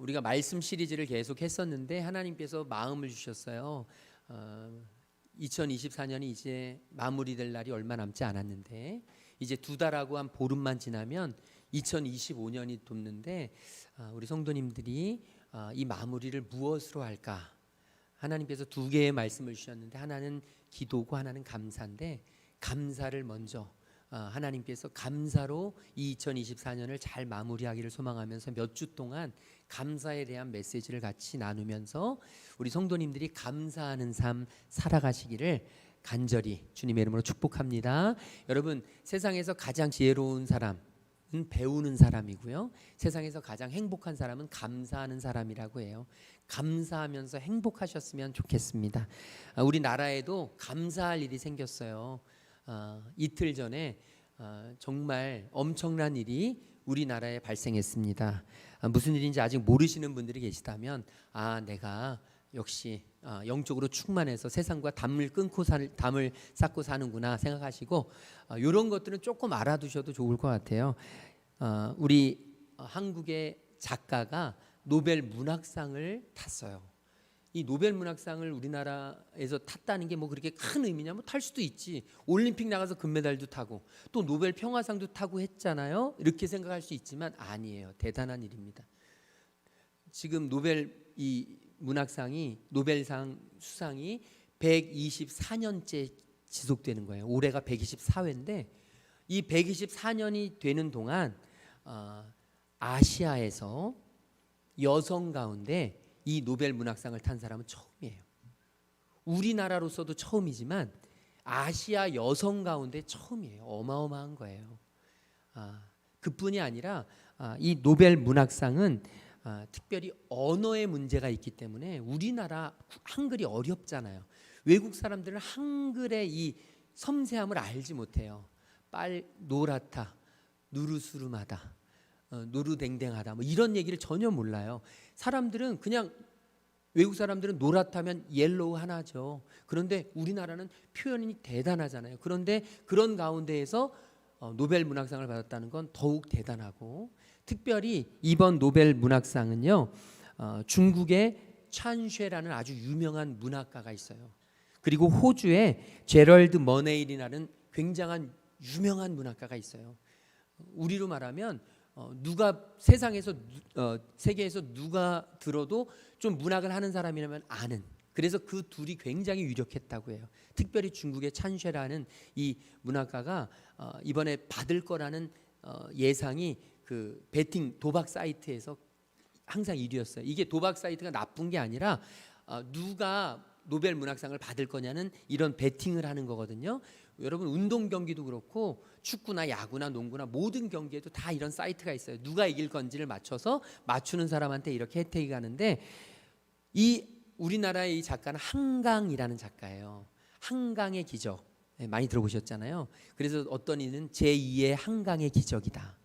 우리가 말씀 시리즈를 계속 했었는데 하나님께서 마음을 주셨어요. 2024년이 이제 마무리될 날이 얼마 남지 않았는데 이제 2달하고 한 보름만 지나면 2025년이 돕는데 우리 성도님들이 이 마무리를 무엇으로 할까? 하나님께서 2개의 말씀을 주셨는데 하나는 기도고 하나는 감사인데 감사를 먼저 하나님께서 감사로 이 2024년을 잘 마무리하기를 소망하면서 몇 주 동안 감사에 대한 메시지를 같이 나누면서 우리 성도님들이 감사하는 삶 살아가시기를 간절히 주님의 이름으로 축복합니다. 여러분, 세상에서 가장 지혜로운 사람은 배우는 사람이고요, 세상에서 가장 행복한 사람은 감사하는 사람이라고 해요. 감사하면서 행복하셨으면 좋겠습니다. 우리나라에도 감사할 일이 생겼어요. 이틀 전에 정말 엄청난 일이 우리나라에 발생했습니다. 무슨 일인지 아직 모르시는 분들이 계시다면 내가 역시 영적으로 충만해서 세상과 담을 쌓고 사는구나 생각하시고 이런 것들은 조금 알아두셔도 좋을 것 같아요. 우리 한국의 작가가 노벨 문학상을 탔어요. 이 노벨 문학상을 우리나라에서 탔다는 게 뭐 그렇게 큰 의미냐? 뭐 탈 수도 있지. 올림픽 나가서 금메달도 타고 또 노벨 평화상도 타고 했잖아요. 이렇게 생각할 수 있지만 아니에요. 대단한 일입니다. 지금 노벨 이 문학상이 노벨상 수상이 124년째 지속되는 거예요. 올해가 124회인데 이 124년이 되는 동안 아시아에서 여성 가운데 이 노벨 문학상을 탄 사람은 처음이에요. 우리나라로서도 처음이지만 아시아 여성 가운데 처음이에요. 어마어마한 거예요. 그뿐이 아니라 이 노벨 문학상은 특별히 언어의 문제가 있기 때문에 우리나라 한글이 어렵잖아요. 외국 사람들은 한글의 이 섬세함을 알지 못해요. 노랗다, 누르스름하다, 노루댕댕하다 뭐 이런 얘기를 전혀 몰라요. 사람들은 그냥 외국 사람들은 노랗다면 옐로우 하나죠. 그런데 우리나라는 표현이 대단하잖아요. 그런데 그런 가운데에서 노벨 문학상을 받았다는 건 더욱 대단하고, 특별히 이번 노벨 문학상은요, 중국의 찬쉐라는 아주 유명한 문학가가 있어요. 그리고 호주의 제럴드 머네일이라는 굉장한 유명한 문학가가 있어요. 우리로 말하면 누가 세상에서 세계에서 누가 들어도 좀 문학을 하는 사람이라면 아는, 그래서 그 둘이 굉장히 유력했다고 해요. 특별히 중국의 찬쉐라는 이 문학가가 이번에 받을 거라는 예상이 그 베팅 도박 사이트에서 항상 1위였어요. 이게 도박 사이트가 나쁜 게 아니라 누가 노벨 문학상을 받을 거냐는 이런 베팅을 하는 거거든요. 여러분, 운동 경기도 그렇고 축구나 야구나 농구나 모든 경기에도 다 이런 사이트가 있어요. 누가 이길 건지를 맞춰서 맞추는 사람한테 이렇게 혜택이 가는데, 이 우리나라의 이 작가는 한강이라는 작가예요. 한강의 기적 많이 들어보셨잖아요. 그래서 어떤 이는 제2의 한강의 기적이다.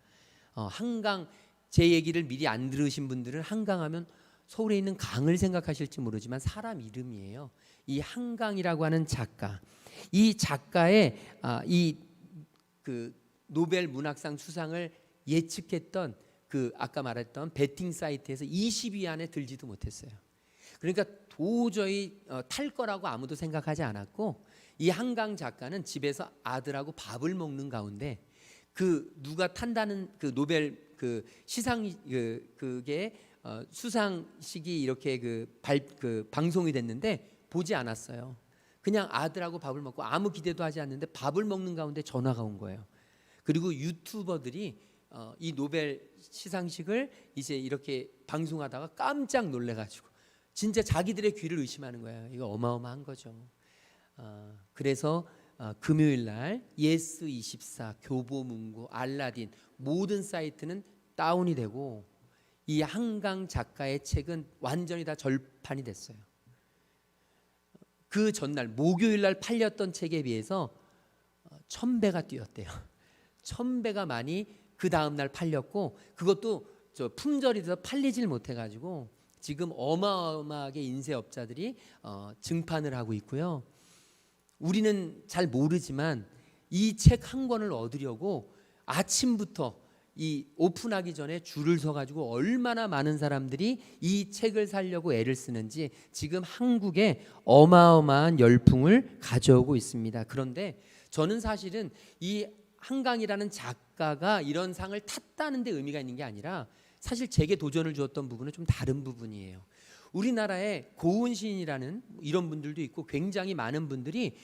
한강, 제 얘기를 미리 안 들으신 분들은 한강하면 서울에 있는 강을 생각하실지 모르지만 사람 이름이에요. 이 한강이라고 하는 작가, 이 작가의 그 노벨 문학상 수상을 예측했던 그 아까 말했던 베팅 사이트에서 20위 안에 들지도 못했어요. 그러니까 도저히 탈 거라고 아무도 생각하지 않았고, 이 한강 작가는 집에서 아들하고 밥을 먹는 가운데 그 누가 탄다는 그 노벨 그 시상 그게 수상식이 이렇게 그 방송이 됐는데 보지 않았어요. 그냥 아들하고 밥을 먹고 아무 기대도 하지 않는데 밥을 먹는 가운데 전화가 온 거예요. 그리고 유튜버들이 이 노벨 시상식을 이제 이렇게 방송하다가 깜짝 놀래가지고 진짜 자기들의 귀를 의심하는 거예요. 이거 어마어마한 거죠. 그래서 금요일 날 예스24, 교보문고, 알라딘 모든 사이트는 다운이 되고 이 한강 작가의 책은 완전히 다 절판이 됐어요. 그 전날 목요일 날 팔렸던 책에 비해서 1000배가 뛰었대요. 1000배가 많이 그 다음 날 팔렸고, 그것도 품절이 돼서 팔리질 못해가지고 지금 어마어마하게 인쇄업자들이 증판을 하고 있고요. 우리는 잘 모르지만 이 책 한 권을 얻으려고 아침부터 이 오픈하기 전에 줄을 서 가지고 얼마나 많은 사람들이 이 책을 사려고 애를 쓰는지 지금 한국에 어마어마한 열풍을 가져오고 있습니다. 그런데 저는 사실은 이 한강이라는 작가가 이런 상을 탔다는 데 의미가 있는 게 아니라 사실 제게 도전을 주었던 부분은 좀 다른 부분이에요. 우리나라에 고은 시인이라는 이런 분들도 있고 굉장히 많은 분들이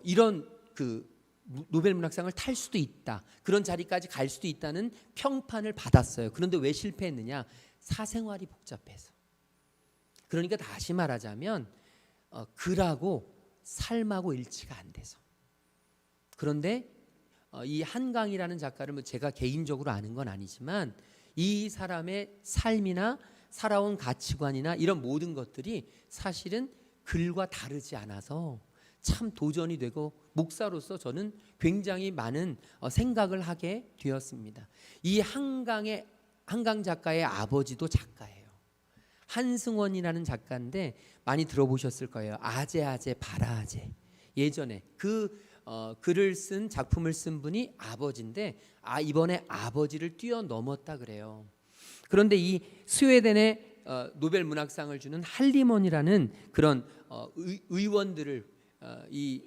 이런 그 노벨 문학상을 탈 수도 있다, 그런 자리까지 갈 수도 있다는 평판을 받았어요. 그런데 왜 실패했느냐? 사생활이 복잡해서. 그러니까 다시 말하자면 글하고 삶하고 일치가 안 돼서. 그런데 이 한강이라는 작가를 뭐 제가 개인적으로 아는 건 아니지만 이 사람의 삶이나 살아온 가치관이나 이런 모든 것들이 사실은 글과 다르지 않아서 참 도전이 되고 목사로서 저는 굉장히 많은 생각을 하게 되었습니다. 이 한강 작가의 아버지도 작가예요. 한승원이라는 작가인데 많이 들어보셨을 거예요. 아재 바라아재. 예전에 그 글을 쓴 작품을 쓴 분이 아버지인데 이번에 아버지를 뛰어넘었다 그래요. 그런데 이 스웨덴의 노벨 문학상을 주는 할리먼이라는 그런 의원들을 이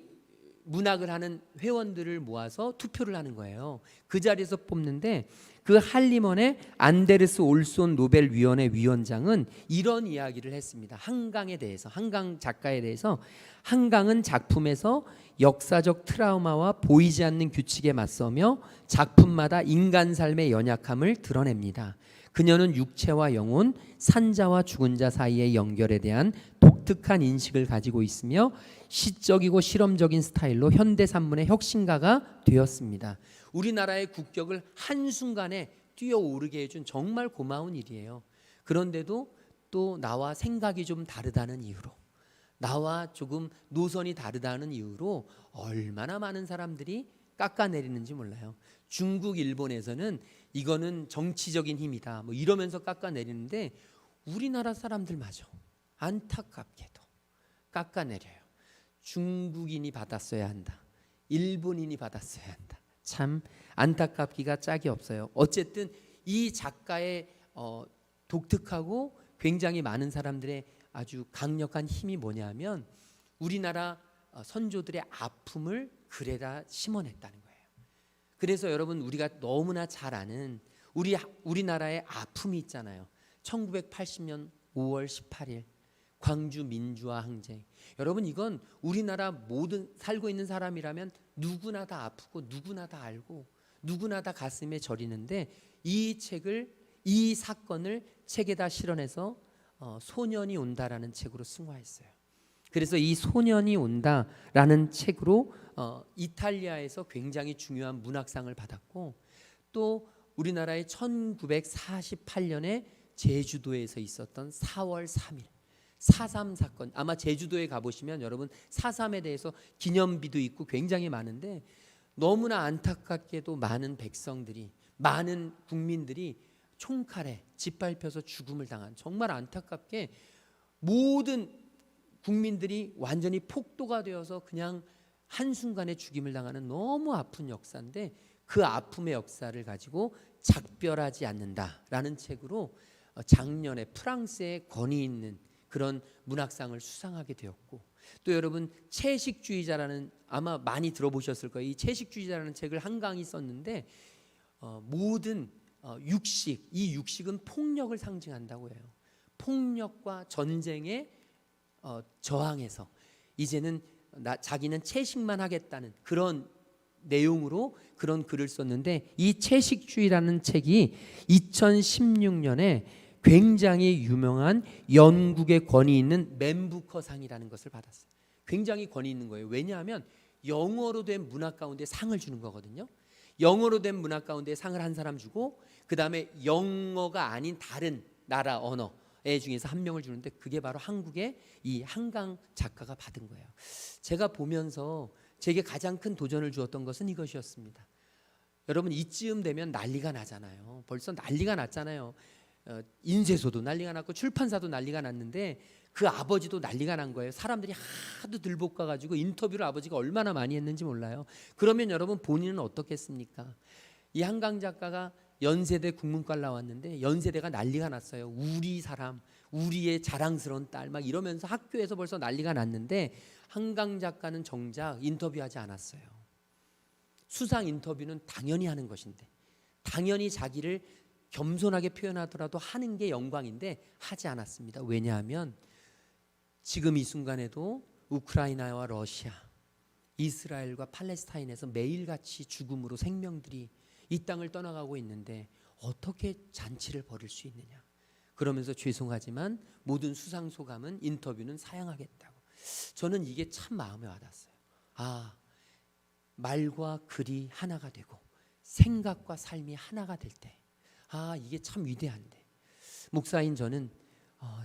문학을 하는 회원들을 모아서 투표를 하는 거예요. 그 자리에서 뽑는데 그 할리먼의 안데르스 올손 노벨위원회 위원장은 이런 이야기를 했습니다. 한강에 대해서, 한강 작가에 대해서, 한강은 작품에서 역사적 트라우마와 보이지 않는 규칙에 맞서며 작품마다 인간 삶의 연약함을 드러냅니다. 그녀는 육체와 영혼, 산자와 죽은 자 사이의 연결에 대한 독특한 인식을 가지고 있으며 시적이고 실험적인 스타일로 현대 산문의 혁신가가 되었습니다. 우리나라의 국격을 한순간에 뛰어오르게 해준 정말 고마운 일이에요. 그런데도 또 나와 생각이 좀 다르다는 이유로, 나와 조금 노선이 다르다는 이유로 얼마나 많은 사람들이 깎아내리는지 몰라요. 중국, 일본에서는 이거는 정치적인 힘이다 뭐 이러면서 깎아내리는데 우리나라 사람들마저 안타깝게도 깎아내려요. 중국인이 받았어야 한다, 일본인이 받았어야 한다. 참 안타깝기가 짝이 없어요. 어쨌든 이 작가의 독특하고 굉장히 많은 사람들의 아주 강력한 힘이 뭐냐면 우리나라 선조들의 아픔을 글에다 심어냈다는 거예요. 그래서 여러분 우리가 너무나 잘 아는 우리나라의 아픔이 있잖아요. 1980년 5월 18일 광주 민주화 항쟁. 여러분 이건 우리나라 모든 살고 있는 사람이라면 누구나 다 아프고 누구나 다 알고 누구나 다 가슴에 저리는데 이 책을, 이 사건을 책에다 실어내서 소년이 온다라는 책으로 승화했어요. 그래서 이 소년이 온다라는 책으로 이탈리아에서 굉장히 중요한 문학상을 받았고, 또 우리나라의 1948년에 제주도에서 있었던 4월 3일 4.3 사건, 아마 제주도에 가보시면 여러분 4.3에 대해서 기념비도 있고 굉장히 많은데 너무나 안타깝게도 많은 백성들이, 많은 국민들이 총칼에 짓밟혀서 죽음을 당한, 정말 안타깝게 모든 국민들이 완전히 폭도가 되어서 그냥 한순간에 죽임을 당하는 너무 아픈 역사인데 그 아픔의 역사를 가지고 작별하지 않는다라는 책으로 작년에 프랑스의 권위 있는 그런 문학상을 수상하게 되었고, 또 여러분 채식주의자라는, 아마 많이 들어보셨을 거예요. 이 채식주의자라는 책을 한강이 썼는데 모든 육식, 이 육식은 폭력을 상징한다고 해요. 폭력과 전쟁에 저항해서 이제는 자기는 채식만 하겠다는 그런 내용으로 그런 글을 썼는데, 이 채식주의라는 책이 2016년에 굉장히 유명한 영국의 권위 있는 맨부커상이라는 것을 받았어요. 굉장히 권위 있는 거예요. 왜냐하면 영어로 된 문학 가운데 상을 주는 거거든요. 영어로 된 문학 가운데 상을 한 사람 주고 그 다음에 영어가 아닌 다른 나라 언어의 중에서 한 명을 주는데 그게 바로 한국의 이 한강 작가가 받은 거예요. 제가 보면서 제게 가장 큰 도전을 주었던 것은 이것이었습니다. 여러분 이쯤 되면 난리가 나잖아요. 벌써 난리가 났잖아요. 인쇄소도 난리가 났고 출판사도 난리가 났는데 그 아버지도 난리가 난 거예요. 사람들이 하도 들볶아가지고 인터뷰를 아버지가 얼마나 많이 했는지 몰라요. 그러면 여러분 본인은 어떻겠습니까? 이 한강 작가가 연세대 국문과를 나왔는데 연세대가 난리가 났어요. 우리 사람, 우리의 자랑스러운 딸 막 이러면서 학교에서 벌써 난리가 났는데 한강 작가는 정작 인터뷰하지 않았어요. 수상 인터뷰는 당연히 하는 것인데, 당연히 자기를 겸손하게 표현하더라도 하는 게 영광인데 하지 않았습니다. 왜냐하면 지금 이 순간에도 우크라이나와 러시아, 이스라엘과 팔레스타인에서 매일같이 죽음으로 생명들이 이 땅을 떠나가고 있는데 어떻게 잔치를 벌일 수 있느냐. 그러면서 죄송하지만 모든 수상 소감은, 인터뷰는 사양하겠다고. 저는 이게 참 마음에 와닿았어요. 아, 말과 글이 하나가 되고 생각과 삶이 하나가 될 때, 아, 이게 참 위대한데, 목사인 저는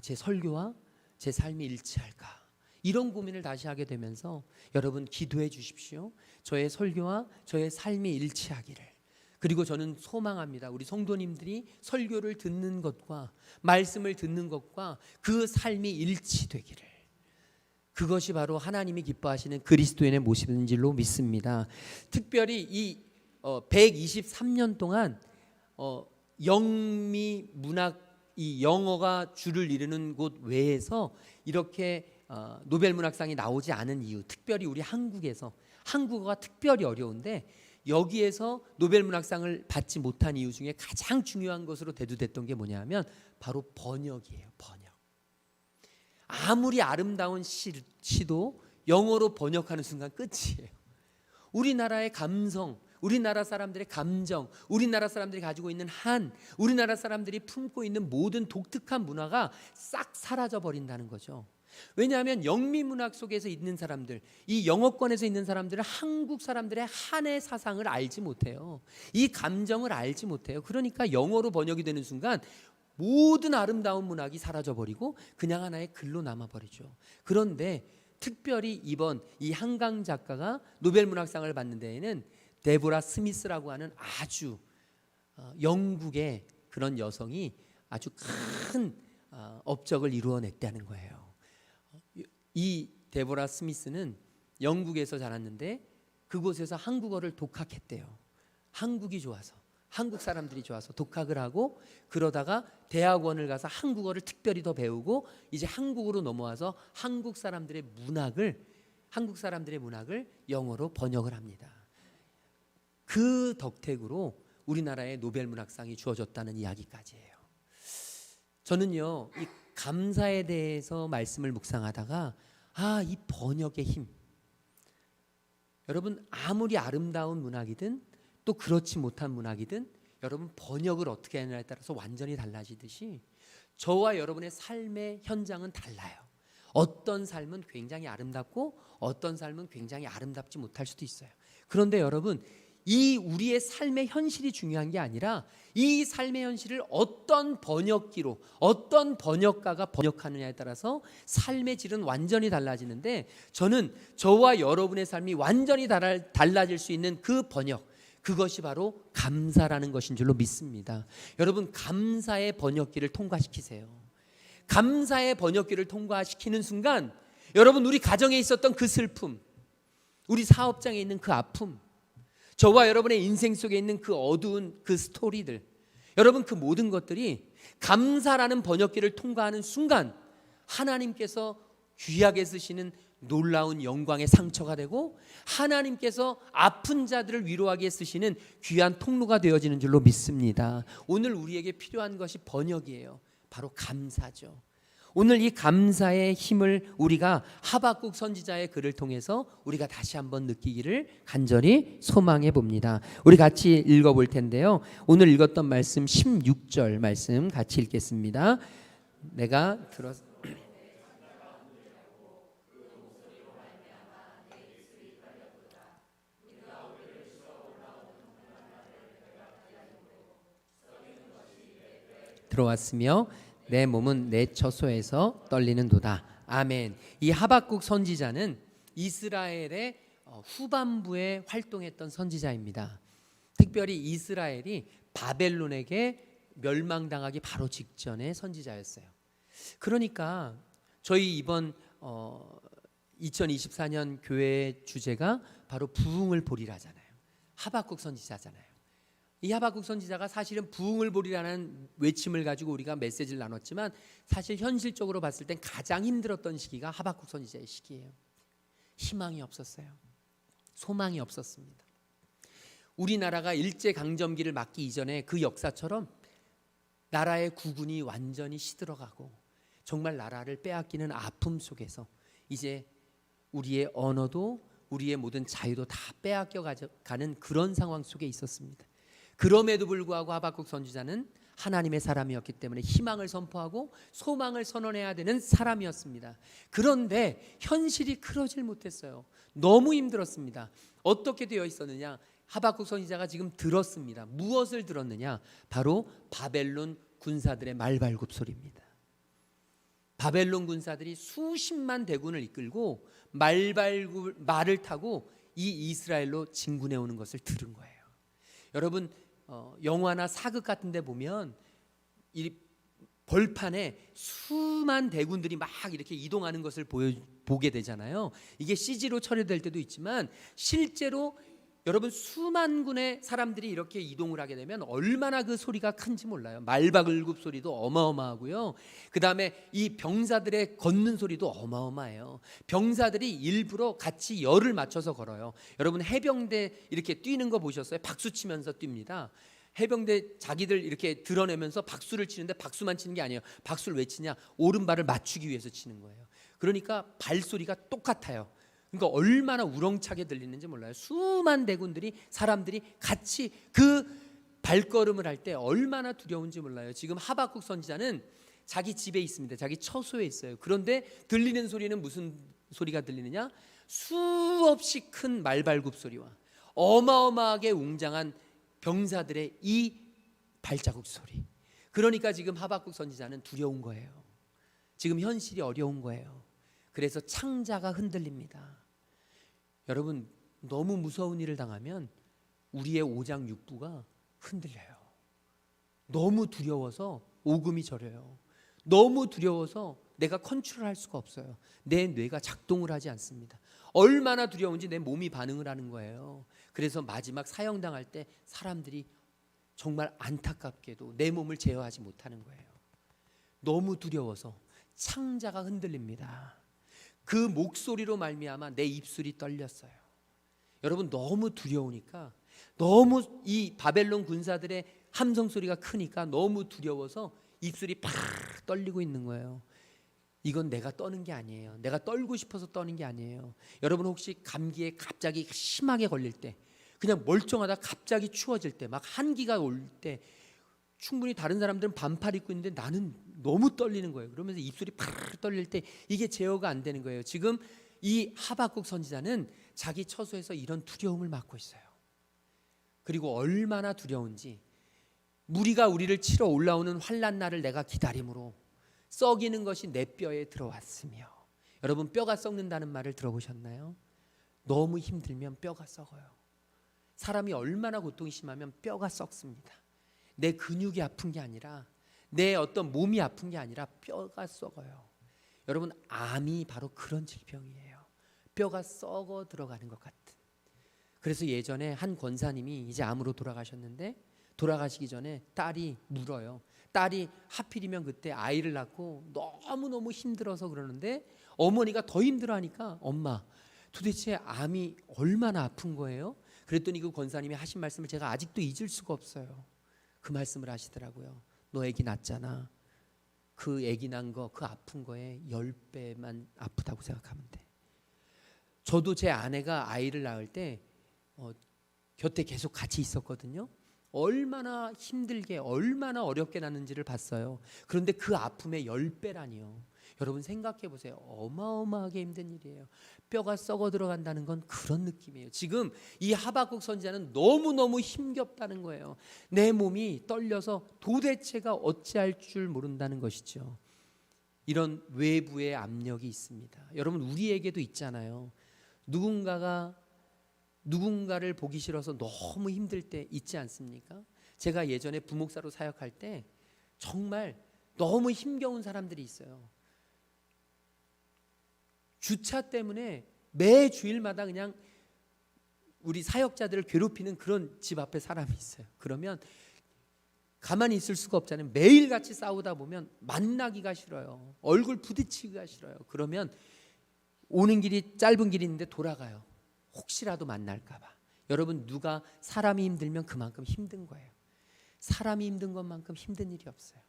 제 설교와 제 삶이 일치할까, 이런 고민을 다시 하게 되면서 여러분 기도해 주십시오. 저의 설교와 저의 삶이 일치하기를. 그리고 저는 소망합니다. 우리 성도님들이 설교를 듣는 것과 말씀을 듣는 것과 그 삶이 일치되기를. 그것이 바로 하나님이 기뻐하시는 그리스도인의 모습인 줄로 믿습니다. 특별히 이 123년 동안 영미 문학, 이 영어가 주를 이루는 곳 외에서 이렇게 노벨 문학상이 나오지 않은 이유, 특별히 우리 한국에서, 한국어가 특별히 어려운데 여기에서 노벨 문학상을 받지 못한 이유 중에 가장 중요한 것으로 대두됐던 게 뭐냐면 바로 번역이에요. 번역. 아무리 아름다운 시도 영어로 번역하는 순간 끝이에요. 우리나라의 감성, 우리나라 사람들의 감정, 우리나라 사람들이 가지고 있는 우리나라 사람들이 품고 있는 모든 독특한 문화가 싹 사라져 버린다는 거죠. 왜냐하면 영미문학 속에서 있는 사람들, 이 영어권에서 있는 사람들은 한국 사람들의 한의 사상을 알지 못해요. 이 감정을 알지 못해요. 그러니까 영어로 번역이 되는 순간 모든 아름다운 문학이 사라져버리고 그냥 하나의 글로 남아버리죠. 그런데 특별히 이번 이 한강 작가가 노벨 문학상을 받는 데에는 데보라 스미스라고 하는 아주 영국의 그런 여성이 아주 큰 업적을 이루어냈다는 거예요. 이 데보라 스미스는 영국에서 자랐는데 그곳에서 한국어를 독학했대요. 한국이 좋아서, 한국 사람들이 좋아서 독학을 하고, 그러다가 대학원을 가서 한국어를 특별히 더 배우고 이제 한국으로 넘어와서 한국 사람들의 문학을 영어로 번역을 합니다. 그 덕택으로 우리나라에 노벨 문학상이 주어졌다는 이야기까지예요. 저는요, 이 감사에 대해서 말씀을 묵상하다가 이 번역의 힘. 여러분, 아무리 아름다운 문학이든 또 그렇지 못한 문학이든 여러분 번역을 어떻게 하느냐에 따라서 완전히 달라지듯이 저와 여러분의 삶의 현장은 달라요. 어떤 삶은 굉장히 아름답고 어떤 삶은 굉장히 아름답지 못할 수도 있어요. 그런데 여러분, 이 우리의 삶의 현실이 중요한 게 아니라 이 삶의 현실을 어떤 번역기로, 어떤 번역가가 번역하느냐에 따라서 삶의 질은 완전히 달라지는데, 저는 저와 여러분의 삶이 완전히 달라질 수 있는 그 번역, 그것이 바로 감사라는 것인 줄로 믿습니다. 여러분, 감사의 번역기를 통과시키세요. 감사의 번역기를 통과시키는 순간 여러분, 우리 가정에 있었던 그 슬픔, 우리 사업장에 있는 그 아픔, 저와 여러분의 인생 속에 있는 그 어두운 그 스토리들, 여러분, 그 모든 것들이 감사라는 번역기를 통과하는 순간 하나님께서 귀하게 쓰시는 놀라운 영광의 상처가 되고, 하나님께서 아픈 자들을 위로하게 쓰시는 귀한 통로가 되어지는 줄로 믿습니다. 오늘 우리에게 필요한 것이 번역이에요. 바로 감사죠. 오늘 이 감사의 힘을 우리가 하박국 선지자의 글을 통해서 우리가 다시 한번 느끼기를 간절히 소망해 봅니다. 우리 같이 읽어볼 텐데요. 오늘 읽었던 말씀 16절 말씀 같이 읽겠습니다. 내가 들어왔으며 내 몸은 내 처소에서 떨리는도다. 아멘. 이 하박국 선지자는 이스라엘의 후반부에 활동했던 선지자입니다. 특별히 이스라엘이 바벨론에게 멸망당하기 바로 직전의 선지자였어요. 그러니까 저희 이번 2024년 교회 주제가 바로 부흥을 보리라잖아요. 하박국 선지자잖아요. 이 하박국 선지자가 사실은 부흥을 보리라는 외침을 가지고 우리가 메시지를 나눴지만 사실 현실적으로 봤을 땐 가장 힘들었던 시기가 하박국 선지자의 시기예요. 희망이 없었어요. 소망이 없었습니다. 우리나라가 일제강점기를 맞기 이전에 그 역사처럼 나라의 국운이 완전히 시들어가고 정말 나라를 빼앗기는 아픔 속에서 이제 우리의 언어도 우리의 모든 자유도 다 빼앗겨 가는 그런 상황 속에 있었습니다. 그럼에도 불구하고 하박국 선지자는 하나님의 사람이었기 때문에 희망을 선포하고 소망을 선언해야 되는 사람이었습니다. 그런데 현실이 그러질 못했어요. 너무 힘들었습니다. 어떻게 되어 있었느냐? 하박국 선지자가 지금 들었습니다. 무엇을 들었느냐? 바로 바벨론 군사들의 말발굽 소리입니다. 바벨론 군사들이 수십만 대군을 이끌고 말을 타고 이 이스라엘로 진군해 오는 것을 들은 거예요. 여러분 영화나 사극 같은 데 보면 이 벌판에 수만 대군들이 막 이렇게 이동하는 것을 보게 되잖아요. 이게 CG로 처리될 때도 있지만 실제로 여러분 수만 군의 사람들이 이렇게 이동을 하게 되면 얼마나 그 소리가 큰지 몰라요. 말발굽 소리도 어마어마하고요. 그 다음에 이 병사들의 걷는 소리도 어마어마해요. 병사들이 일부러 같이 열을 맞춰서 걸어요. 여러분 해병대 이렇게 뛰는 거 보셨어요? 박수 치면서 뜁니다. 해병대 자기들 이렇게 드러내면서 박수를 치는데 박수만 치는 게 아니에요. 박수를 왜 치냐? 오른발을 맞추기 위해서 치는 거예요. 그러니까 발소리가 똑같아요. 그러니까 얼마나 우렁차게 들리는지 몰라요. 수만 대군들이 사람들이 같이 그 발걸음을 할 때 얼마나 두려운지 몰라요. 지금 하박국 선지자는 자기 집에 있습니다. 자기 처소에 있어요. 그런데 들리는 소리는 무슨 소리가 들리느냐? 수없이 큰 말발굽 소리와 어마어마하게 웅장한 병사들의 이 발자국 소리. 그러니까 지금 하박국 선지자는 두려운 거예요. 지금 현실이 어려운 거예요. 그래서 창자가 흔들립니다. 여러분 너무 무서운 일을 당하면 우리의 오장육부가 흔들려요. 너무 두려워서 오금이 저려요. 너무 두려워서 내가 컨트롤할 수가 없어요. 내 뇌가 작동을 하지 않습니다. 얼마나 두려운지 내 몸이 반응을 하는 거예요. 그래서 마지막 사형당할 때 사람들이 정말 안타깝게도 내 몸을 제어하지 못하는 거예요. 너무 두려워서 창자가 흔들립니다. 그 목소리로 말미암아 내 입술이 떨렸어요. 여러분 너무 두려우니까, 너무 이 바벨론 군사들의 함성 소리가 크니까 너무 두려워서 입술이 팍 떨리고 있는 거예요. 이건 내가 떠는 게 아니에요. 내가 떨고 싶어서 떠는 게 아니에요. 여러분 혹시 감기에 갑자기 심하게 걸릴 때, 그냥 멀쩡하다 갑자기 추워질 때, 막 한기가 올 때, 충분히 다른 사람들은 반팔 입고 있는데 나는 너무 떨리는 거예요. 그러면서 입술이 팍 떨릴 때 이게 제어가 안 되는 거예요. 지금 이 하박국 선지자는 자기 처소에서 이런 두려움을 맡고 있어요. 그리고 얼마나 두려운지, 무리가 우리를 치러 올라오는 환난 날을 내가 기다림으로 썩이는 것이 내 뼈에 들어왔으며. 여러분 뼈가 썩는다는 말을 들어보셨나요? 너무 힘들면 뼈가 썩어요. 사람이 얼마나 고통이 심하면 뼈가 썩습니다. 내 근육이 아픈 게 아니라, 내 어떤 몸이 아픈 게 아니라 뼈가 썩어요. 여러분 암이 바로 그런 질병이에요. 뼈가 썩어 들어가는 것 같은. 그래서 예전에 한 권사님이 이제 암으로 돌아가셨는데, 돌아가시기 전에 딸이 물어요. 딸이 하필이면 그때 아이를 낳고 너무너무 힘들어서 그러는데 어머니가 더 힘들어하니까, 엄마 도대체 암이 얼마나 아픈 거예요? 그랬더니 그 권사님이 하신 말씀을 제가 아직도 잊을 수가 없어요. 그 말씀을 하시더라고요. 너 아기 낳았잖아. 그 아기 난 거, 그 아픈 거에 10배만 아프다고 생각하면 돼. 저도 제 아내가 아이를 낳을 때 곁에 계속 같이 있었거든요. 얼마나 힘들게, 얼마나 어렵게 낳는지를 봤어요. 그런데 그 아픔의 10배라니요. 여러분 생각해 보세요. 어마어마하게 힘든 일이에요. 뼈가 썩어 들어간다는 건 그런 느낌이에요. 지금 이 하박국 선지자는 너무너무 힘겹다는 거예요. 내 몸이 떨려서 도대체가 어찌할 줄 모른다는 것이죠. 이런 외부의 압력이 있습니다. 여러분 우리에게도 있잖아요. 누군가를 보기 싫어서 너무 힘들 때 있지 않습니까? 제가 예전에 부목사로 사역할 때 정말 너무 힘겨운 사람들이 있어요. 주차 때문에 매 주일마다 그냥 우리 사역자들을 괴롭히는 그런 집 앞에 사람이 있어요. 그러면 가만히 있을 수가 없잖아요. 매일같이 싸우다 보면 만나기가 싫어요. 얼굴 부딪히기가 싫어요. 그러면 오는 길이 짧은 길이 있는데 돌아가요. 혹시라도 만날까 봐. 여러분, 누가 사람이 힘들면 그만큼 힘든 거예요. 사람이 힘든 것만큼 힘든 일이 없어요.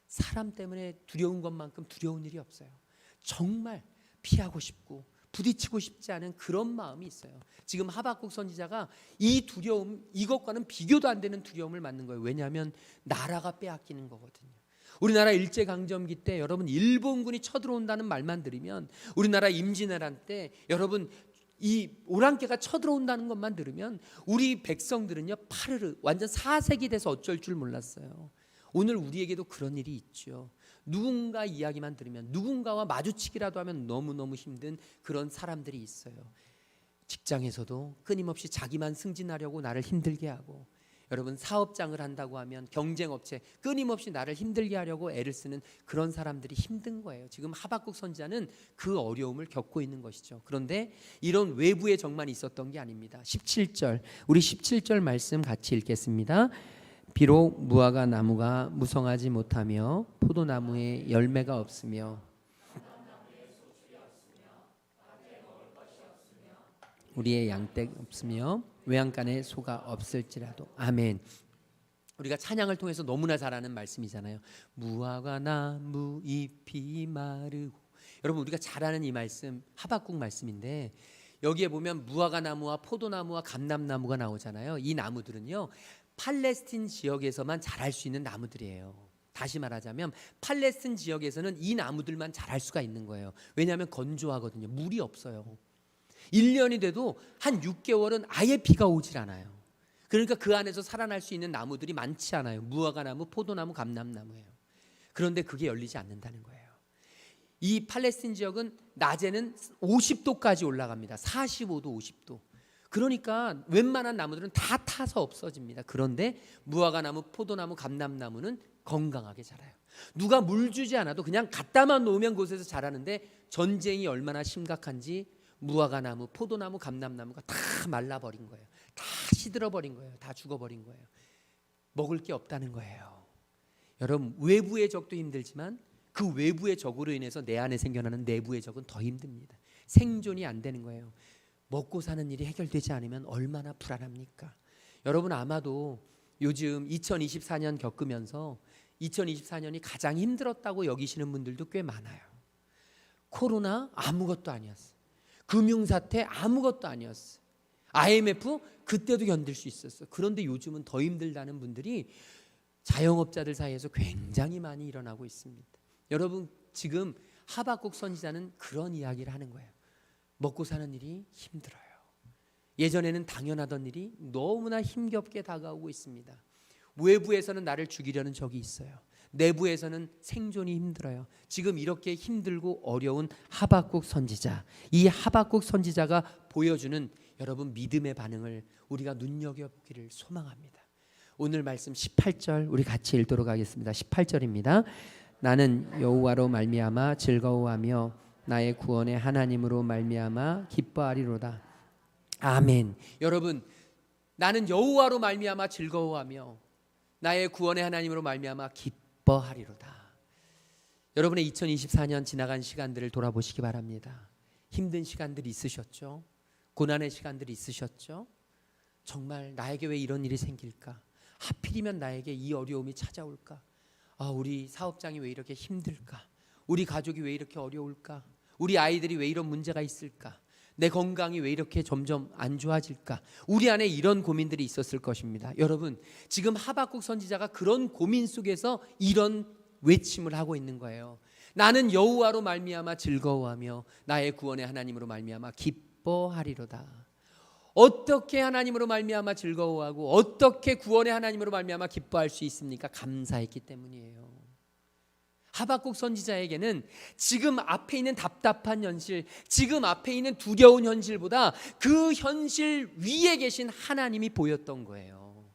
사람 때문에 두려운 것만큼 두려운 일이 없어요. 정말 피하고 싶고 부딪히고 싶지 않은 그런 마음이 있어요. 지금 하박국 선지자가 이 두려움, 이것과는 비교도 안 되는 두려움을 맞는 거예요. 왜냐하면 나라가 빼앗기는 거거든요. 우리나라 일제강점기 때 여러분 일본군이 쳐들어온다는 말만 들으면, 우리나라 임진왜란 때 여러분 이 오랑캐가 쳐들어온다는 것만 들으면 우리 백성들은요 파르르 완전 사색이 돼서 어쩔 줄 몰랐어요. 오늘 우리에게도 그런 일이 있죠. 누군가 이야기만 들으면, 누군가와 마주치기라도 하면 너무너무 힘든 그런 사람들이 있어요. 직장에서도 끊임없이 자기만 승진하려고 나를 힘들게 하고, 여러분 사업장을 한다고 하면 경쟁업체 끊임없이 나를 힘들게 하려고 애를 쓰는 그런 사람들이 힘든 거예요. 지금 하박국 선지자는 그 어려움을 겪고 있는 것이죠. 그런데 이런 외부의 적만 있었던 게 아닙니다. 17절, 우리 17절 말씀 같이 읽겠습니다. 비록 무화과 나무가 무성하지 못하며 포도나무에 열매가 없으며 우리의 양떼 없으며 외양간에 소가 없을지라도. 아멘. 우리가 찬양을 통해서 너무나 잘 아는 말씀이잖아요. 무화과 나무 잎이 마르고. 여러분 우리가 잘 아는 이 말씀 하박국 말씀인데, 여기에 보면 무화과 나무와 포도나무와 감람나무가 나오잖아요. 이 나무들은요 팔레스틴 지역에서만 자랄 수 있는 나무들이에요. 다시 말하자면 팔레스틴 지역에서는 이 나무들만 자랄 수가 있는 거예요. 왜냐하면 건조하거든요. 물이 없어요. 1년이 돼도 한 6개월은 아예 비가 오질 않아요. 그러니까 그 안에서 살아날 수 있는 나무들이 많지 않아요. 무화과 나무, 포도나무, 감람나무예요. 그런데 그게 열리지 않는다는 거예요. 이 팔레스틴 지역은 낮에는 50도까지 올라갑니다. 45도, 50도. 그러니까 웬만한 나무들은 다 타서 없어집니다. 그런데 무화과 나무, 포도나무, 감람나무는 건강하게 자라요. 누가 물 주지 않아도 그냥 갖다만 놓으면 그곳에서 자라는데, 전쟁이 얼마나 심각한지 무화과 나무, 포도나무, 감람나무가 다 말라버린 거예요. 다 시들어버린 거예요. 다 죽어버린 거예요. 먹을 게 없다는 거예요. 여러분 외부의 적도 힘들지만 그 외부의 적으로 인해서 내 안에 생겨나는 내부의 적은 더 힘듭니다. 생존이 안 되는 거예요. 먹고 사는 일이 해결되지 않으면 얼마나 불안합니까? 여러분 아마도 요즘 2024년 겪으면서 2024년이 가장 힘들었다고 여기시는 분들도 꽤 많아요. 코로나 아무것도 아니었어요. 금융사태 아무것도 아니었어요. IMF 그때도 견딜 수 있었어요. 그런데 요즘은 더 힘들다는 분들이 자영업자들 사이에서 굉장히 많이 일어나고 있습니다. 여러분 지금 하박국 선지자는 그런 이야기를 하는 거예요. 먹고 사는 일이 힘들어요. 예전에는 당연하던 일이 너무나 힘겹게 다가오고 있습니다. 외부에서는 나를 죽이려는 적이 있어요. 내부에서는 생존이 힘들어요. 지금 이렇게 힘들고 어려운 하박국 선지자, 이 하박국 선지자가 보여주는 여러분 믿음의 반응을 우리가 눈여겨보기를 소망합니다. 오늘 말씀 18절 우리 같이 읽도록 하겠습니다. 18절입니다. 나는 여호와로 말미암아 즐거워하며 나의 구원의 하나님으로 말미암아 기뻐하리로다. 아멘. 여러분 나는 여호와로 말미암아 즐거워하며 나의 구원의 하나님으로 말미암아 기뻐하리로다. 여러분의 2024년 지나간 시간들을 돌아보시기 바랍니다. 힘든 시간들이 있으셨죠? 고난의 시간들이 있으셨죠? 정말 나에게 왜 이런 일이 생길까? 하필이면 나에게 이 어려움이 찾아올까? 우리 사업장이 왜 이렇게 힘들까? 우리 가족이 왜 이렇게 어려울까? 우리 아이들이 왜 이런 문제가 있을까? 내 건강이 왜 이렇게 점점 안 좋아질까? 우리 안에 이런 고민들이 있었을 것입니다. 여러분 지금 하박국 선지자가 그런 고민 속에서 이런 외침을 하고 있는 거예요. 나는 여호와로 말미암아 즐거워하며 나의 구원의 하나님으로 말미암아 기뻐하리로다. 어떻게 하나님으로 말미암아 즐거워하고 어떻게 구원의 하나님으로 말미암아 기뻐할 수 있습니까? 감사했기 때문이에요. 하박국 선지자에게는 지금 앞에 있는 답답한 현실, 지금 앞에 있는 두려운 현실보다 그 현실 위에 계신 하나님이 보였던 거예요.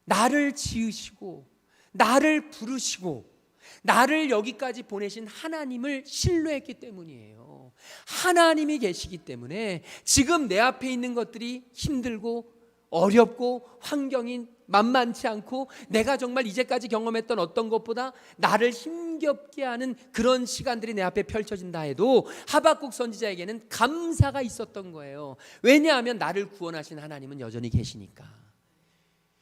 나를 지으시고 나를 부르시고 나를 여기까지 보내신 하나님을 신뢰했기 때문이에요. 하나님이 계시기 때문에 지금 내 앞에 있는 것들이 힘들고 어렵고 환경이 만만치 않고 내가 정말 이제까지 경험했던 어떤 것보다 나를 힘겹게 하는 그런 시간들이 내 앞에 펼쳐진다 해도 하박국 선지자에게는 감사가 있었던 거예요. 왜냐하면 나를 구원하신 하나님은 여전히 계시니까.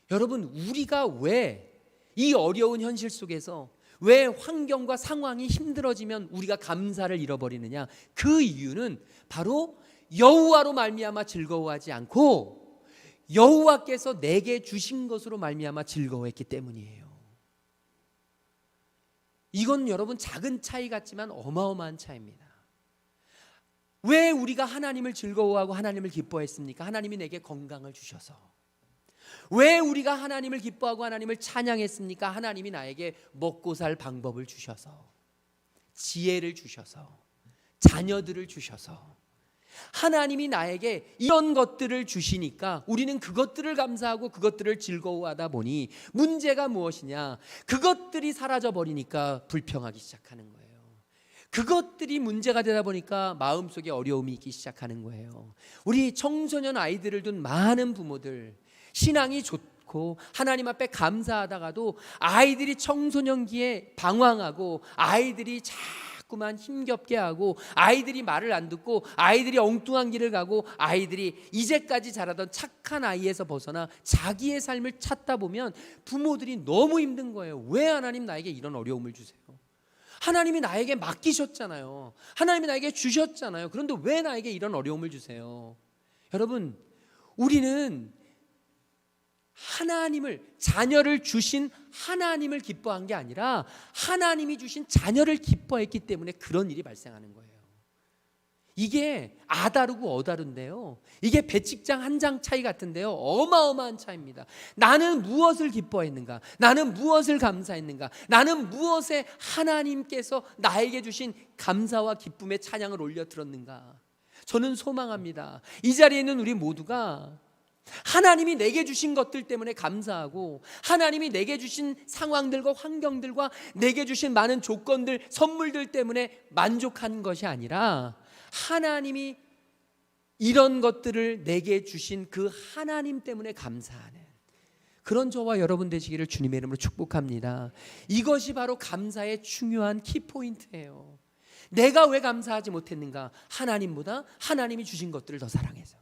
여러분, 우리가 왜 이 어려운 현실 속에서 왜 환경과 상황이 힘들어지면 우리가 감사를 잃어버리느냐? 그 이유는 바로 여호와로 말미암아 즐거워하지 않고 여호와께서 내게 주신 것으로 말미암아 즐거워했기 때문이에요. 이건 여러분 작은 차이 같지만 어마어마한 차이입니다. 왜 우리가 하나님을 즐거워하고 하나님을 기뻐했습니까? 하나님이 내게 건강을 주셔서. 왜 우리가 하나님을 기뻐하고 하나님을 찬양했습니까? 하나님이 나에게 먹고 살 방법을 주셔서, 지혜를 주셔서, 자녀들을 주셔서. 하나님이 나에게 이런 것들을 주시니까 우리는 그것들을 감사하고 그것들을 즐거워하다 보니 문제가 무엇이냐? 그것들이 사라져 버리니까 불평하기 시작하는 거예요. 그것들이 문제가 되다 보니까 마음속에 어려움이 있기 시작하는 거예요. 우리 청소년 아이들을 둔 많은 부모들, 신앙이 좋고 하나님 앞에 감사하다가도 아이들이 청소년기에 방황하고 아이들이 자꾸만 힘겹게 하고 아이들이 말을 안 듣고 아이들이 엉뚱한 길을 가고 아이들이 이제까지 자라던 착한 아이에서 벗어나 자기의 삶을 찾다 보면 부모들이 너무 힘든 거예요. 왜 하나님 나에게 이런 어려움을 주세요? 하나님이 나에게 맡기셨잖아요. 하나님이 나에게 주셨잖아요. 그런데 왜 나에게 이런 어려움을 주세요? 여러분, 우리는 하나님을, 자녀를 주신 하나님을 기뻐한 게 아니라 하나님이 주신 자녀를 기뻐했기 때문에 그런 일이 발생하는 거예요. 이게 아다르고 어다른데요, 이게 배측장 한 장 차이 같은데요, 어마어마한 차이입니다. 나는 무엇을 기뻐했는가? 나는 무엇을 감사했는가? 나는 무엇에 하나님께서 나에게 주신 감사와 기쁨의 찬양을 올려 들었는가? 저는 소망합니다. 이 자리에 있는 우리 모두가 하나님이 내게 주신 것들 때문에 감사하고 하나님이 내게 주신 상황들과 환경들과 내게 주신 많은 조건들, 선물들 때문에 만족한 것이 아니라 하나님이 이런 것들을 내게 주신 그 하나님 때문에 감사하는 그런 저와 여러분 되시기를 주님의 이름으로 축복합니다. 이것이 바로 감사의 중요한 키포인트예요. 내가 왜 감사하지 못했는가? 하나님보다 하나님이 주신 것들을 더 사랑해서,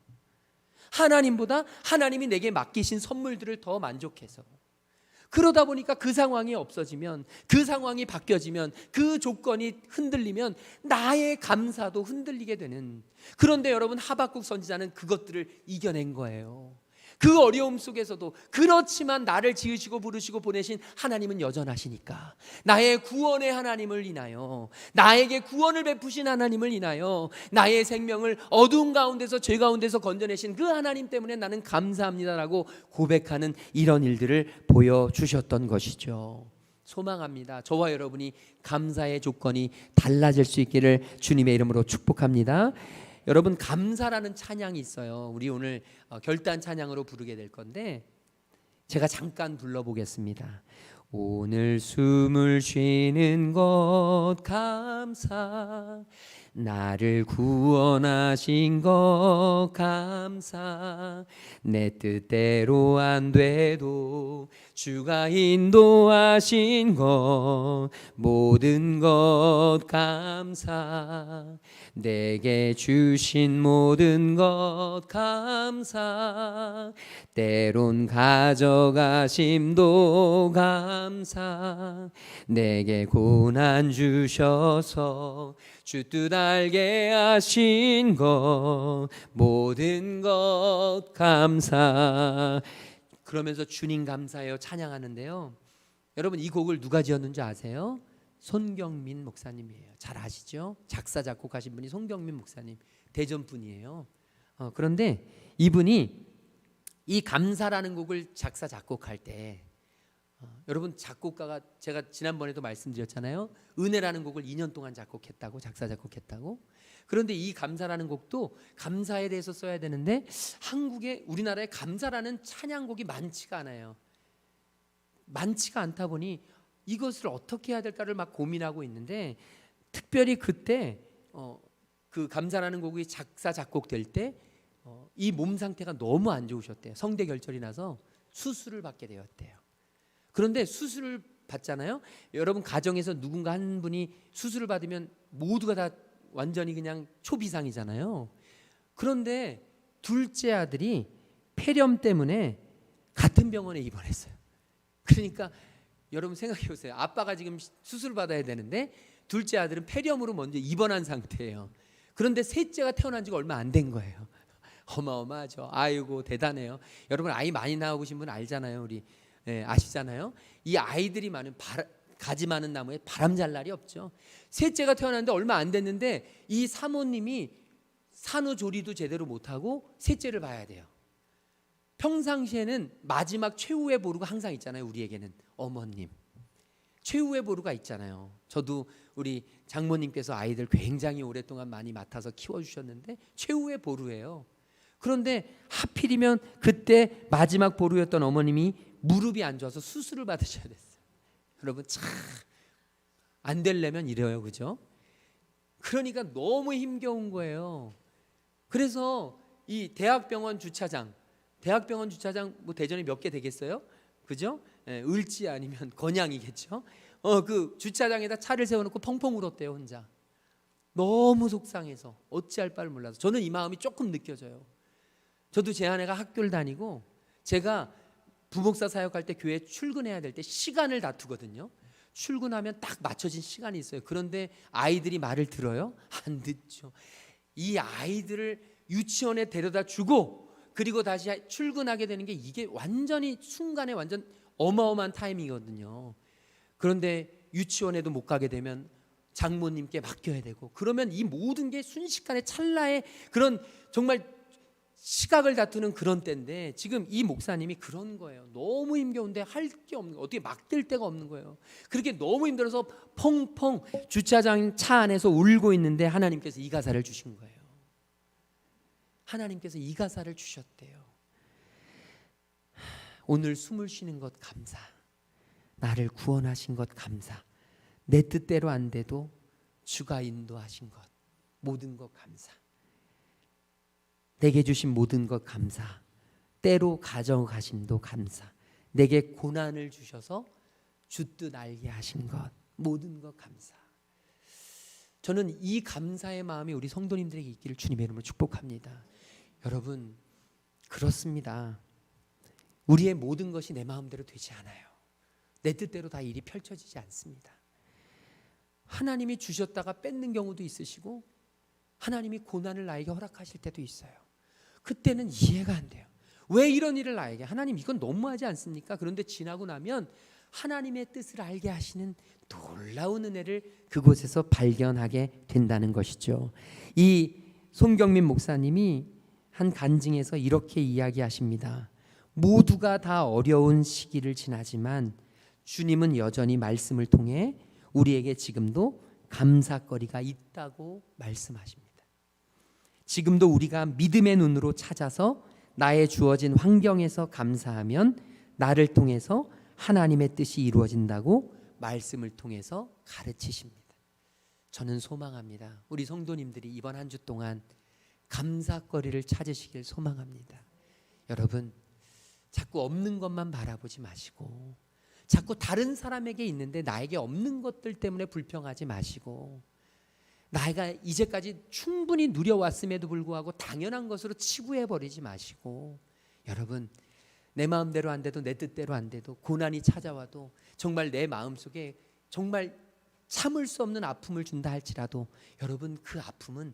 하나님보다 하나님이 내게 맡기신 선물들을 더 만족해서. 그러다 보니까 그 상황이 없어지면, 그 상황이 바뀌어지면, 그 조건이 흔들리면 나의 감사도 흔들리게 되는. 그런데 여러분, 하박국 선지자는 그것들을 이겨낸 거예요. 그 어려움 속에서도 그렇지만 나를 지으시고 부르시고 보내신 하나님은 여전하시니까, 나의 구원의 하나님을 인하여, 나에게 구원을 베푸신 하나님을 인하여, 나의 생명을 어두운 가운데서, 죄 가운데서 건져내신 그 하나님 때문에 나는 감사합니다라고 고백하는 이런 일들을 보여주셨던 것이죠. 소망합니다. 저와 여러분이 감사의 조건이 달라질 수 있기를 주님의 이름으로 축복합니다. 여러분, 감사라는 찬양이 있어요. 우리 오늘 결단 찬양으로 부르게 될 건데 제가 잠깐 불러보겠습니다. 오늘 숨을 쉬는 것 감사, 나를 구원하신 것 감사, 내 뜻대로 안 돼도 주가 인도하신 것 모든 것 감사, 내게 주신 모든 것 감사, 때론 가져가심도 감사, 내게 고난 주셔서 주 뜻 알게 하신 것 모든 것 감사. 그러면서 주님 감사해요 찬양하는데요, 여러분 이 곡을 누가 지었는지 아세요? 손경민 목사님이에요. 잘 아시죠? 작사 작곡하신 분이 손경민 목사님, 대전 분이에요. 그런데 이분이 이 감사라는 곡을 작사 작곡할 때, 여러분 작곡가가, 제가 지난번에도 말씀드렸잖아요, 은혜라는 곡을 2년 동안 작곡했다고, 작사 작곡했다고. 그런데 이 감사라는 곡도 감사에 대해서 써야 되는데 한국에, 우리나라에 감사라는 찬양곡이 많지가 않아요. 많지가 않다 보니 이것을 어떻게 해야 될까를 막 고민하고 있는데, 특별히 그때 그 감사라는 곡이 작사 작곡될 때 이 몸 상태가 너무 안 좋으셨대요. 성대 결절이 나서 수술을 받게 되었대요. 그런데 수술을 받잖아요. 여러분 가정에서 누군가 한 분이 수술을 받으면 모두가 다 완전히 그냥 초비상이잖아요. 그런데 둘째 아들이 폐렴 때문에 같은 병원에 입원했어요. 그러니까 여러분 생각해 보세요. 아빠가 지금 수술 받아야 되는데 둘째 아들은 폐렴으로 먼저 입원한 상태예요. 그런데 셋째가 태어난 지가 얼마 안 된 거예요. 어마어마하죠. 아이고 대단해요. 여러분 아이 많이 낳아보신 분 알잖아요. 우리 아시잖아요. 이 아이들이 많은 가지 많은 나무에 바람 잘 날이 없죠. 셋째가 태어났는데 얼마 안 됐는데 이 사모님이 산후조리도 제대로 못하고 셋째를 봐야 돼요. 평상시에는 마지막 최후의 보루가 항상 있잖아요. 우리에게는 어머님 최후의 보루가 있잖아요. 저도 우리 장모님께서 아이들 굉장히 오랫동안 많이 맡아서 키워주셨는데 최후의 보루예요. 그런데 하필이면 그때 마지막 보루였던 어머님이 무릎이 안 좋아서 수술을 받으셔야 됐어요. 여러분 참 안 되려면 이래요, 그죠? 그러니까 너무 힘겨운 거예요. 그래서 이 대학병원 주차장 뭐 대전에 몇 개 되겠어요? 그죠? 을지 아니면 건양이겠죠. 그 주차장에다 차를 세워놓고 펑펑 울었대요, 혼자. 너무 속상해서 어찌할 바를 몰라서. 저는 이 마음이 조금 느껴져요. 저도 제 아내가 학교를 다니고 제가 부목사 사역할 때 교회 출근해야 될 때 시간을 다투거든요. 출근하면 딱 맞춰진 시간이 있어요. 그런데 아이들이 말을 들어요? 안 듣죠. 이 아이들을 유치원에 데려다 주고 그리고 다시 출근하게 되는 게 이게 완전히 순간에 완전 어마어마한 타이밍이거든요. 그런데 유치원에도 못 가게 되면 장모님께 맡겨야 되고 그러면 이 모든 게 순식간에 찰나의 그런 정말 시각을 다투는 그런 때인데 지금 이 목사님이 그런 거예요. 너무 힘겨운데 할 게 없는 거예요. 어떻게 막댈 데가 없는 거예요. 그렇게 너무 힘들어서 펑펑 주차장 차 안에서 울고 있는데 하나님께서 이 가사를 주신 거예요. 하나님께서 이 가사를 주셨대요. 오늘 숨을 쉬는 것 감사. 나를 구원하신 것 감사. 내 뜻대로 안 돼도 주가 인도하신 것 모든 것 감사. 내게 주신 모든 것 감사. 때로 가져가심도 감사. 내게 고난을 주셔서 주 뜻 알게 하신 것 모든 것 감사. 저는 이 감사의 마음이 우리 성도님들에게 있기를 주님의 이름으로 축복합니다. 여러분 그렇습니다. 우리의 모든 것이 내 마음대로 되지 않아요. 내 뜻대로 다 일이 펼쳐지지 않습니다. 하나님이 주셨다가 뺏는 경우도 있으시고 하나님이 고난을 나에게 허락하실 때도 있어요. 그때는 이해가 안 돼요. 왜 이런 일을 나에게? 하나님 이건 너무하지 않습니까? 그런데 지나고 나면 하나님의 뜻을 알게 하시는 놀라운 은혜를 그곳에서 발견하게 된다는 것이죠. 이 손경민 목사님이 한 간증에서 이렇게 이야기하십니다. 모두가 다 어려운 시기를 지나지만 주님은 여전히 말씀을 통해 우리에게 지금도 감사거리가 있다고 말씀하십니다. 지금도 우리가 믿음의 눈으로 찾아서 나의 주어진 환경에서 감사하면 나를 통해서 하나님의 뜻이 이루어진다고 말씀을 통해서 가르치십니다. 저는 소망합니다. 우리 성도님들이 이번 한 주 동안 감사거리를 찾으시길 소망합니다. 여러분 자꾸 없는 것만 바라보지 마시고 자꾸 다른 사람에게 있는데 나에게 없는 것들 때문에 불평하지 마시고 나이가 이제까지 충분히 누려왔음에도 불구하고 당연한 것으로 치부해버리지 마시고 여러분 내 마음대로 안 돼도 내 뜻대로 안 돼도 고난이 찾아와도 정말 내 마음속에 정말 참을 수 없는 아픔을 준다 할지라도 여러분 그 아픔은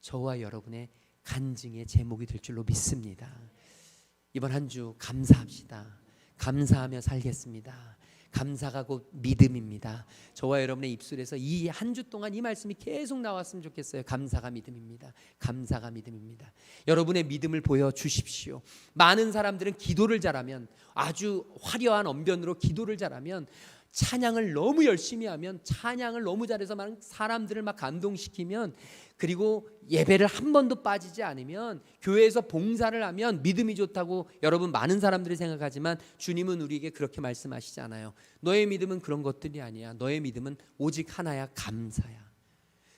저와 여러분의 간증의 제목이 될 줄로 믿습니다. 이번 한 주 감사합시다. 감사하며 살겠습니다. 감사가 곧 믿음입니다. 저와 여러분의 입술에서 이 한 주 동안 이 말씀이 계속 나왔으면 좋겠어요. 감사가 믿음입니다. 감사가 믿음입니다. 여러분의 믿음을 보여주십시오. 많은 사람들은 기도를 잘하면 아주 화려한 언변으로 기도를 잘하면 찬양을 너무 열심히 하면 찬양을 너무 잘해서 많은 사람들을 막 감동시키면 그리고 예배를 한 번도 빠지지 않으면 교회에서 봉사를 하면 믿음이 좋다고 여러분 많은 사람들이 생각하지만 주님은 우리에게 그렇게 말씀하시지 않아요. 너의 믿음은 그런 것들이 아니야. 너의 믿음은 오직 하나야 감사야.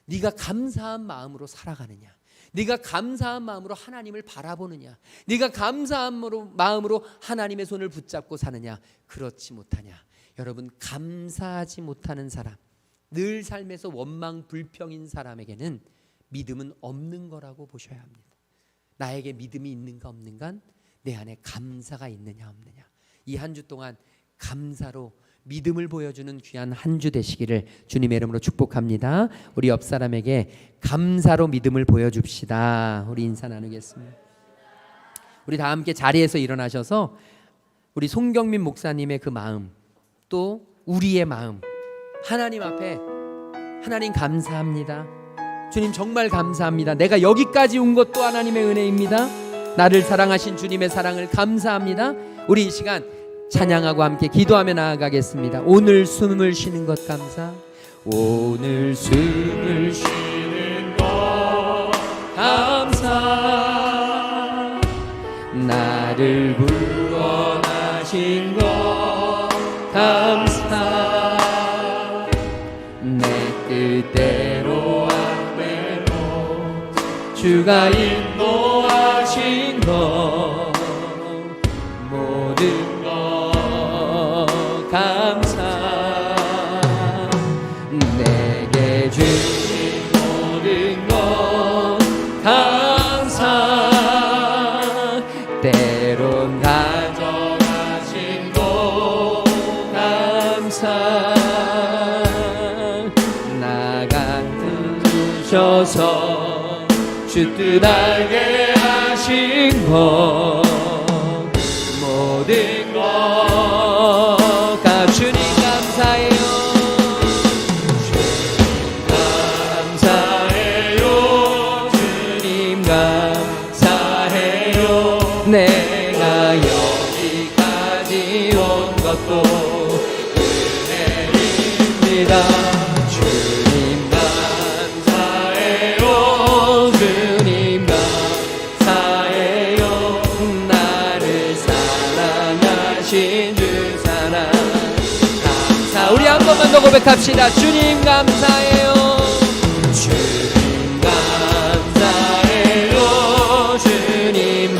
네가 감사한 마음으로 살아가느냐? 네가 감사한 마음으로 하나님을 바라보느냐? 네가 감사한 마음으로 하나님의 손을 붙잡고 사느냐? 그렇지 못하냐? 여러분, 감사하지 못하는 사람, 늘 삶에서 원망 불평인 사람에게는 믿음은 없는 거라고 보셔야 합니다. 나에게 믿음이 있는가 없는가? 내 안에 감사가 있느냐 없느냐? 이 한 주 동안 감사로 믿음을 보여주는 귀한 한 주 되시기를 주님의 이름으로 축복합니다. 우리 옆 사람에게 감사로 믿음을 보여줍시다. 우리 인사 나누겠습니다. 우리 다 함께 자리에서 일어나셔서 우리 송경민 목사님의 그 마음, 또 우리의 마음, 하나님 앞에, 하나님 감사합니다. 주님 정말 감사합니다. 내가 여기까지 온 것도 하나님의 은혜입니다. 나를 사랑하신 주님의 사랑을 감사합니다. 우리 이 시간 찬양하고 함께 기도하며 나아가겠습니다. 오늘 숨을 쉬는 것 감사, 오늘 숨을 쉬는 것 감사, 나를 구원하신 것 감사, 내 뜻대로 안 되고 주가 인도하신 것 모든 감사, 내게 주신 모든 것 감사, 때론 가져가신 것 감사, 나 같은 두셔서 주 뜻 알게 하신 것 모든 것 주님 감사해요. 주님 감사해요. 주님 감사해요. 내가 여기까지 온 것도 은혜입니다. 주님 감사해요. 주님 감사해요. 나를 사랑하신 주 사랑 우리 한 번만 더 고백합시다. 주님 감사해요. 주님 감사해요. 주님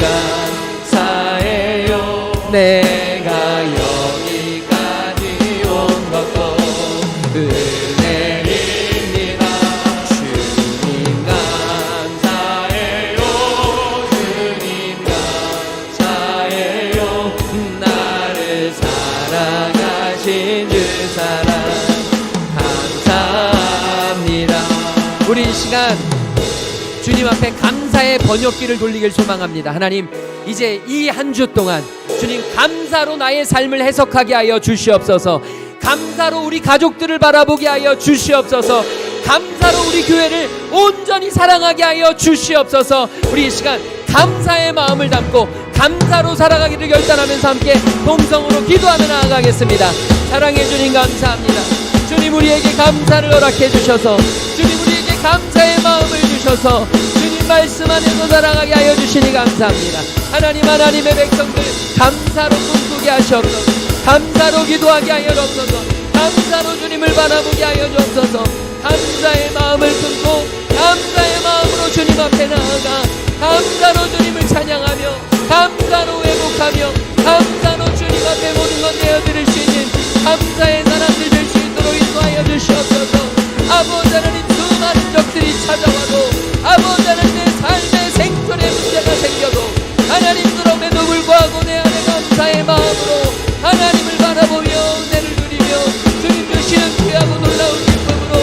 감사해요. 내가 여기까지 온 것도 은혜입니다. 주님 감사해요. 주님 감사해요. 나를 사랑하신 주 사랑 감사합니다. 우리 이 시간 주님 앞에 감사의 번역기를 돌리길 소망합니다. 하나님, 이제 이 한 주 동안 주님 감사로 나의 삶을 해석하게 하여 주시옵소서. 감사로 우리 가족들을 바라보게 하여 주시옵소서. 감사로 우리 교회를 온전히 사랑하게 하여 주시옵소서. 우리 이 시간 감사의 마음을 담고 감사로 살아가기를 결단하면서 함께 동성으로 기도하며 나아가겠습니다. 사랑해 주님 감사합니다. 주님 우리에게 감사를 허락해 주셔서, 주님 우리에게 감사의 마음을 주셔서 주님 말씀 안에서 살아가게 하여 주시니 감사합니다. 하나님, 하나님의 백성들 감사로 꿈꾸게 하시옵소서. 감사로 기도하게 하여 주옵소서. 감사로 주님을 바라보게 하여 주옵소서. 감사의 마음을 품고 감사의 마음으로 주님 앞에 나아가 감사로 주님을 찬양하며 감사로 회복하며 감사로 주님 앞에 모든 것 내어드릴 수 있는 감사의 사람들 될 수 있도록 인도하여 주시옵소서. 아버지 하나님, 수많은 적들이 찾아와도 아버지 하나님 내 삶의 생존에 문제가 생겨도 하나님 그럼에도 불구하고 내 안에 감사의 마음으로 하나님을 바라보며 은혜를 누리며 주님 주시는 귀하고 놀라운 기쁨으로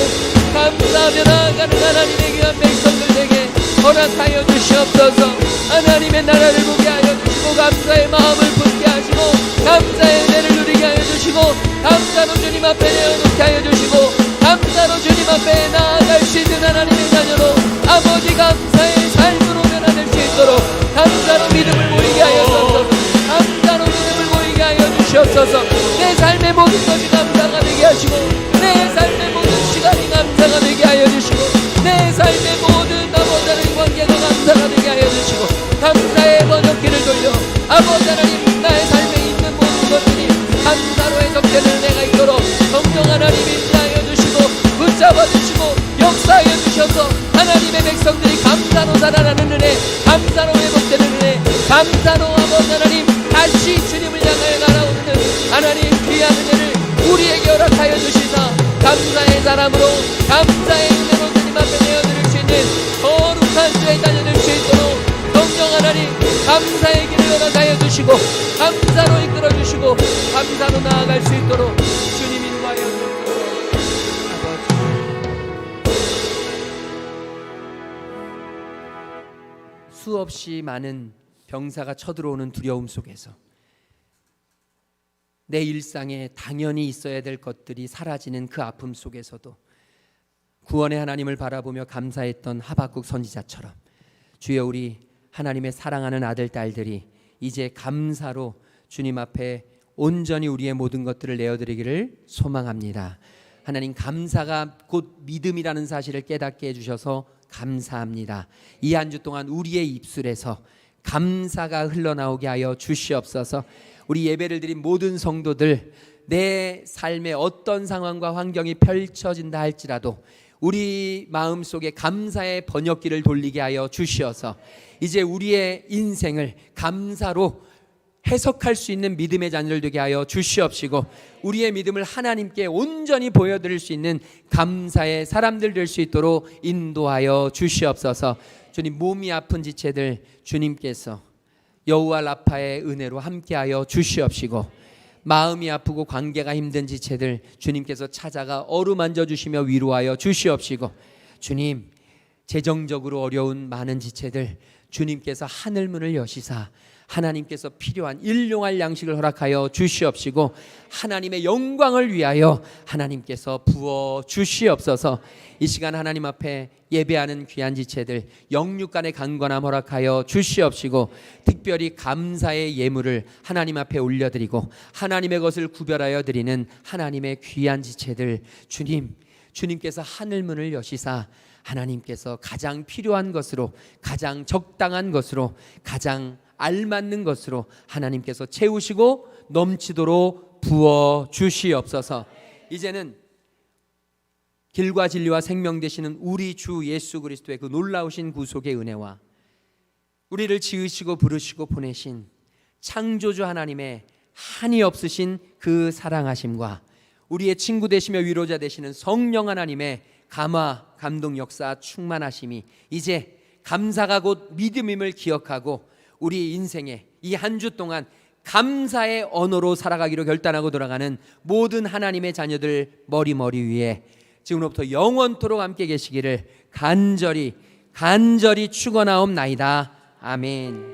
감사하며 나아가는 하나님의 귀한 백성들에게 허락하여 주시옵소서. 하나님의 나라를 보게 하여 주시고 감사의 마음을 품게 하시고 감사의 은혜를 누리게 하여 주시고 감사로 주님 앞에 내어놓게 하여 주시고 감사로 주님 앞에 나아갈 수 있는 하나님의 자녀로 아버지 감사의 삶으로 변화될 수 있도록 감사로 믿음을 보이게 하여 주옵소서. 감사로 믿음을 보이게 하여 주시옵소서. 내 삶의 모든 것이 감사가 되게 하시고 내 삶의 모든 시간이 감사가 되게 하여 주시고 내 삶의 모든 아버지 하나님 관계가 감사가 되게 하여 주시고 감사의 번역기를 돌려 아버지 하나님 나의 삶에 있는 모든 것들이 감사로 해석되는 내가 있도록 성령 하나님 인도하여 주시고 채우시고 역사하여 주셔서 하나님의 백성들이 감사로 살아나는 은혜, 감사로 회복되는 은혜, 감사로 아버지 하나님 다시 주님을 향하여 날아오는 하나님 귀한 은혜를 우리에게 허락하여 주시사 감사의 사람으로 감사의 은혜로 주님 앞에 내어드릴 수 있는 거룩한 수에 달려들 수 있도록 성령 하나님 감사의 길을 허락하여 주시고 감사로 이끌어 주시고 감사로 나아갈 수 있도록 주님 인도하여 주옵소서. 수없이 많은 병사가 쳐들어오는 두려움 속에서 내 일상에 당연히 있어야 될 것들이 사라지는 그 아픔 속에서도 구원의 하나님을 바라보며 감사했던 하박국 선지자처럼 주여 우리 하나님의 사랑하는 아들 딸들이 이제 감사로 주님 앞에 온전히 우리의 모든 것들을 내어드리기를 소망합니다. 하나님 감사가 곧 믿음이라는 사실을 깨닫게 해주셔서 감사합니다. 이 한 주 동안 우리의 입술에서 감사가 흘러나오게 하여 주시옵소서. 우리 예배를 드린 모든 성도들 내 삶의 어떤 상황과 환경이 펼쳐진다 할지라도 우리 마음속에 감사의 번역기를 돌리게 하여 주시어서 이제 우리의 인생을 감사로 해석할 수 있는 믿음의 자녀들 되게 하여 주시옵시고 우리의 믿음을 하나님께 온전히 보여드릴 수 있는 감사의 사람들 될 수 있도록 인도하여 주시옵소서. 주님 몸이 아픈 지체들 주님께서 여호와 라파의 은혜로 함께하여 주시옵시고 마음이 아프고 관계가 힘든 지체들 주님께서 찾아가 어루만져 주시며 위로하여 주시옵시고 주님 재정적으로 어려운 많은 지체들 주님께서 하늘문을 여시사 하나님께서 필요한 일용할 양식을 허락하여 주시옵시고 하나님의 영광을 위하여 하나님께서 부어 주시옵소서. 이 시간 하나님 앞에 예배하는 귀한 지체들 영육간의 강건함 허락하여 주시옵시고 특별히 감사의 예물을 하나님 앞에 올려드리고 하나님의 것을 구별하여 드리는 하나님의 귀한 지체들 주님께서 하늘문을 여시사 하나님께서 가장 필요한 것으로 가장 적당한 것으로 가장 알맞는 것으로 하나님께서 채우시고 넘치도록 부어 주시옵소서. 이제는 길과 진리와 생명 되시는 우리 주 예수 그리스도의 그 놀라우신 구속의 은혜와 우리를 지으시고 부르시고 보내신 창조주 하나님의 한이 없으신 그 사랑하심과 우리의 친구 되시며 위로자 되시는 성령 하나님의 감화 감동 역사 충만하심이 이제 감사가 곧 믿음임을 기억하고 우리 인생에 이 한 주 동안 감사의 언어로 살아가기로 결단하고 돌아가는 모든 하나님의 자녀들 머리 위에 지금부터 영원토록 함께 계시기를 간절히 축원하옵나이다. 아멘.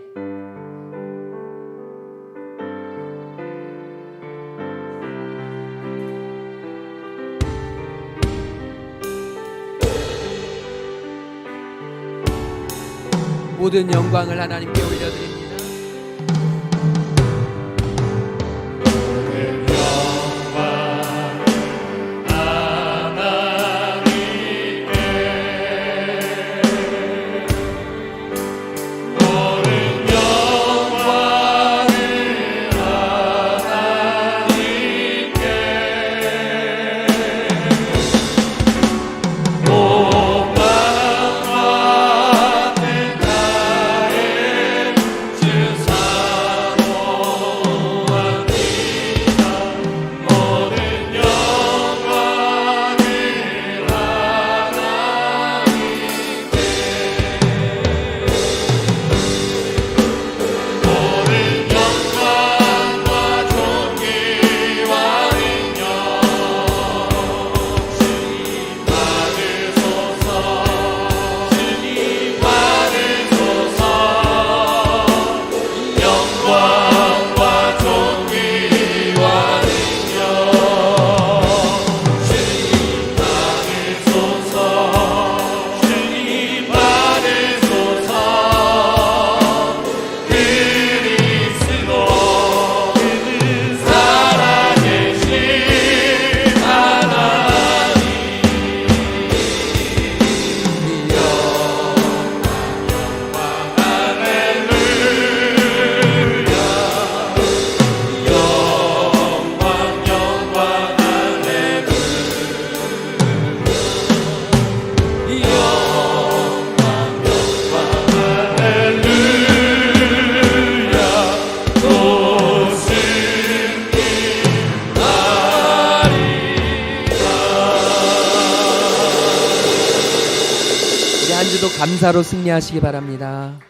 모든 영광을 하나님께 올려드립니다. 한 주도 감사로 승리하시기 바랍니다.